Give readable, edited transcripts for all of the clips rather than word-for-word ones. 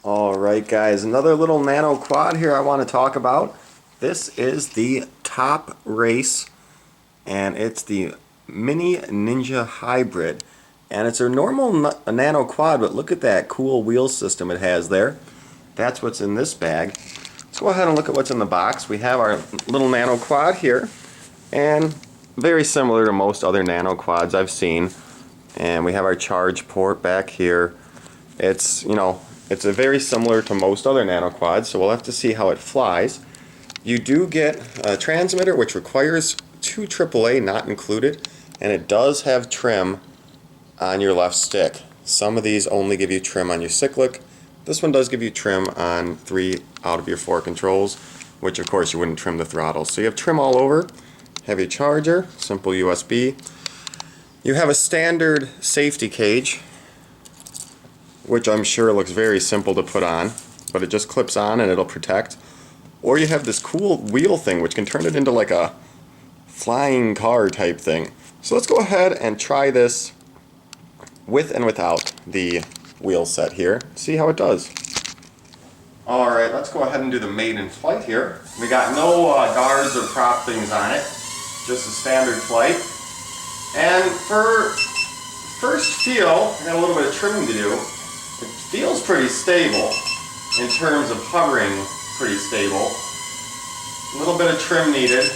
Alright guys, another little nano quad here I want to talk about. This is the Top Race and it's the Mini Ninja Hybrid. And it's a normal nano quad, but look at that cool wheel system it has there. That's what's in this bag. Let's go ahead and look at what's in the box. We have our little nano quad here, and very similar to most other nano quads I've seen. And we have our charge port back here. It's a very similar to most other nano quads, so we'll have to see how it flies. You do get a transmitter which requires 2 AAA not included, and it does have trim on your left stick. Some of these only give you trim on your cyclic. This one does give you trim on 3 out of your 4 controls, which of course you wouldn't trim the throttle. So you have trim all over, have your charger, simple USB. You have a standard safety cage, which I'm sure looks very simple to put on, but it just clips on and it'll protect. Or you have this cool wheel thing which can turn it into like a flying car type thing. So let's go ahead and try this with and without the wheel set here, see how it does. Alright, let's go ahead and do the maiden flight here. We got no guards or prop things on it, just a standard flight. And for first feel, I got a little bit of trimming to do. It feels pretty stable in terms of hovering, pretty stable. A little bit of trim needed,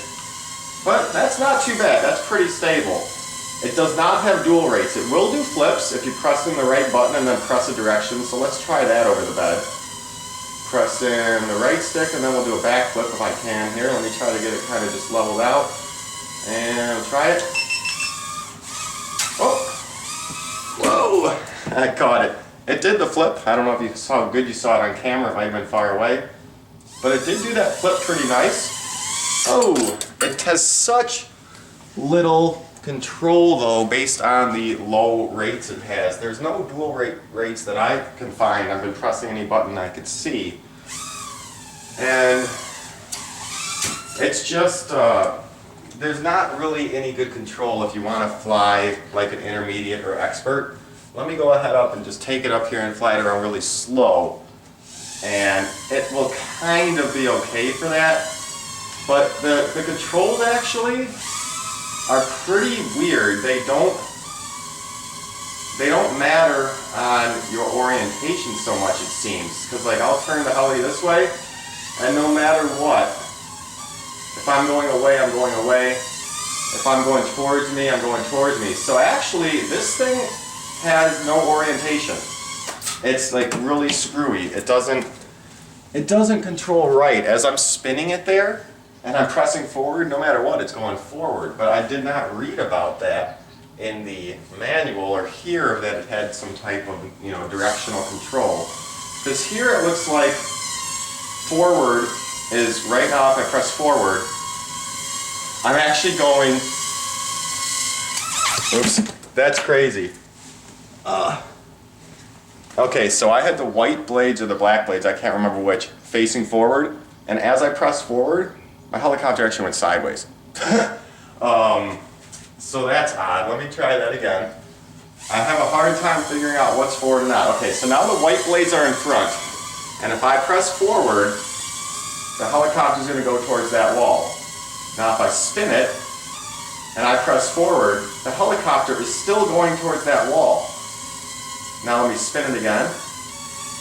but that's not too bad. That's pretty stable. It does not have dual rates. It will do flips if you press in the right button and then press a direction. So let's try that over the bed. Press in the right stick and then we'll do a back flip if I can here. Let me try to get it kind of just leveled out. And try it. Oh! Whoa! I caught it. It did the flip. I don't know if you saw how good you saw it on camera, it might have been far away. But it did do that flip pretty nice. Oh! It has such little control though based on the low rates it has. There's no dual rates that I can find. I've been pressing any button I could see. And it's just, there's not really any good control if you want to fly like an intermediate or expert. Let me go ahead up and just take it up here and fly it around really slow. And it will kind of be okay for that. But the controls actually are pretty weird. They don't matter on your orientation so much, it seems. Because like I'll turn the heli this way, and no matter what, if I'm going away, I'm going away. If I'm going towards me, I'm going towards me. So actually, this thing has no orientation. It's like really screwy. It doesn't control right. As I'm spinning it there and I'm pressing forward, no matter what, it's going forward. But I did not read about that in the manual or hear that it had some type of, directional control. Because here it looks like forward is right now. If I press forward, I'm actually going, oops, that's crazy. Okay, so I had the white blades or the black blades, I can't remember which, facing forward, and as I pressed forward, my helicopter actually went sideways. So that's odd. Let me try that again. I have a hard time figuring out what's forward and not. Okay, so now the white blades are in front, and if I press forward, the helicopter is going to go towards that wall. Now if I spin it, and I press forward, the helicopter is still going towards that wall. Now let me spin it again,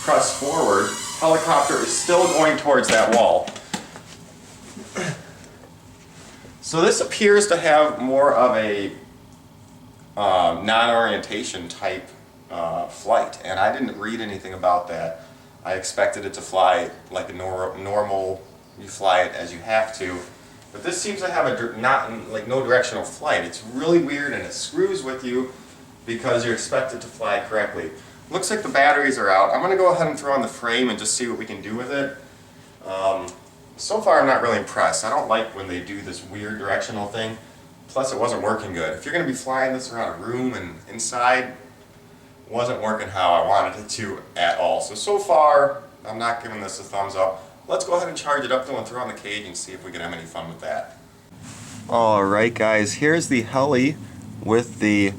press forward, helicopter is still going towards that wall. So this appears to have more of a non-orientation type flight, and I didn't read anything about that. I expected it to fly like a normal, you fly it as you have to, but this seems to have a no directional flight. It's really weird and it screws with you because you're expected to fly correctly. Looks like the batteries are out. I'm going to go ahead and throw on the frame and just see what we can do with it. So far I'm not really impressed. I don't like when they do this weird directional thing. Plus it wasn't working good. If you're going to be flying this around a room and inside, it wasn't working how I wanted it to at all. So far I'm not giving this a thumbs up. Let's go ahead and charge it up though and throw on the cage and see if we can have any fun with that. Alright guys, here's the heli with the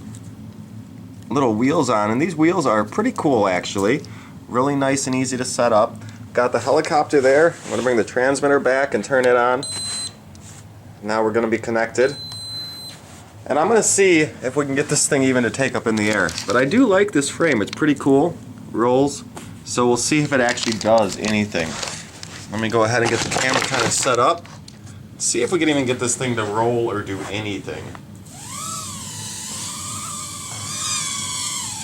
little wheels on, and these wheels are pretty cool actually. Really nice and easy to set up. Got the helicopter there. I'm going to bring the transmitter back and turn it on. Now we're going to be connected. And I'm going to see if we can get this thing even to take up in the air. But I do like this frame. It's pretty cool. Rolls. So we'll see if it actually does anything. Let me go ahead and get the camera kind of set up. See if we can even get this thing to roll or do anything.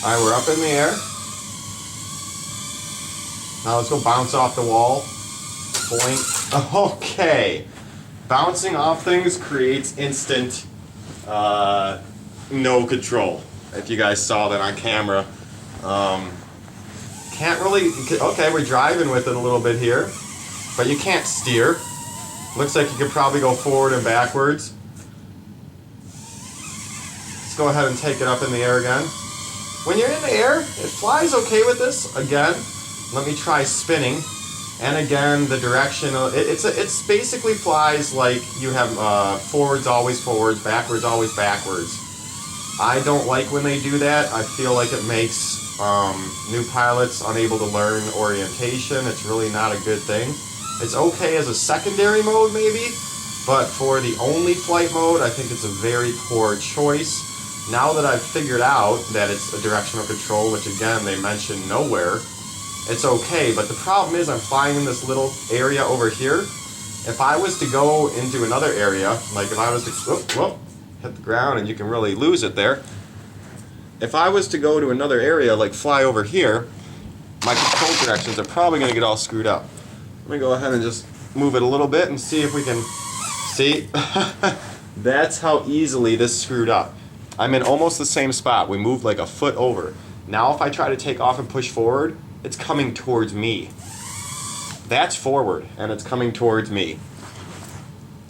Alright, we're up in the air. Now let's go bounce off the wall. Boink. Okay. Bouncing off things creates instant no control. If you guys saw that on camera. Can't really... Okay, we're driving with it a little bit here. But you can't steer. Looks like you could probably go forward and backwards. Let's go ahead and take it up in the air again. When you're in the air, it flies okay with this. Again, let me try spinning. And again, the direction, it's basically flies like you have forwards always forwards, backwards always backwards. I don't like when they do that. I feel like it makes new pilots unable to learn orientation. It's really not a good thing. It's okay as a secondary mode maybe, but for the only flight mode, I think it's a very poor choice. Now that I've figured out that it's a directional control, which again they mention nowhere, it's okay, but the problem is I'm flying in this little area over here. If I was to go into another area, like if I was to hit the ground and you can really lose it there. If I was to go to another area, like fly over here, my control directions are probably going to get all screwed up. Let me go ahead and just move it a little bit and see if we can see. That's how easily this screwed up. I'm in almost the same spot. We moved like a foot over. Now if I try to take off and push forward, it's coming towards me. That's forward, and it's coming towards me.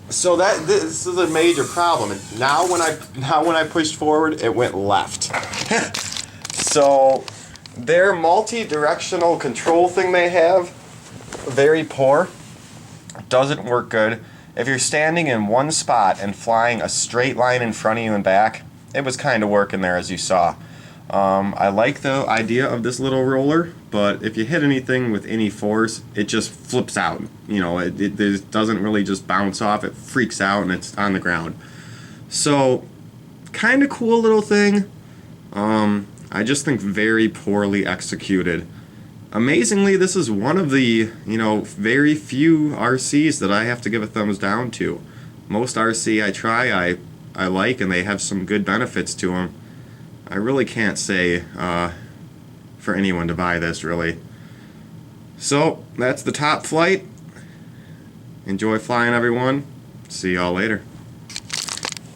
So this is a major problem. And now when I pushed forward, it went left. So their multi-directional control thing they have, very poor. Doesn't work good. If you're standing in one spot and flying a straight line in front of you and back, it was kind of working there as you saw. I like the idea of this little roller, but if you hit anything with any force, it just flips out. You know, it doesn't really just bounce off, it freaks out and it's on the ground. So, kind of cool little thing. I just think very poorly executed. Amazingly, this is one of the, very few RCs that I have to give a thumbs down to. Most RC I try, I like, and they have some good benefits to them. I really can't say for anyone to buy this, really. So, that's the top flight. Enjoy flying, everyone. See y'all later.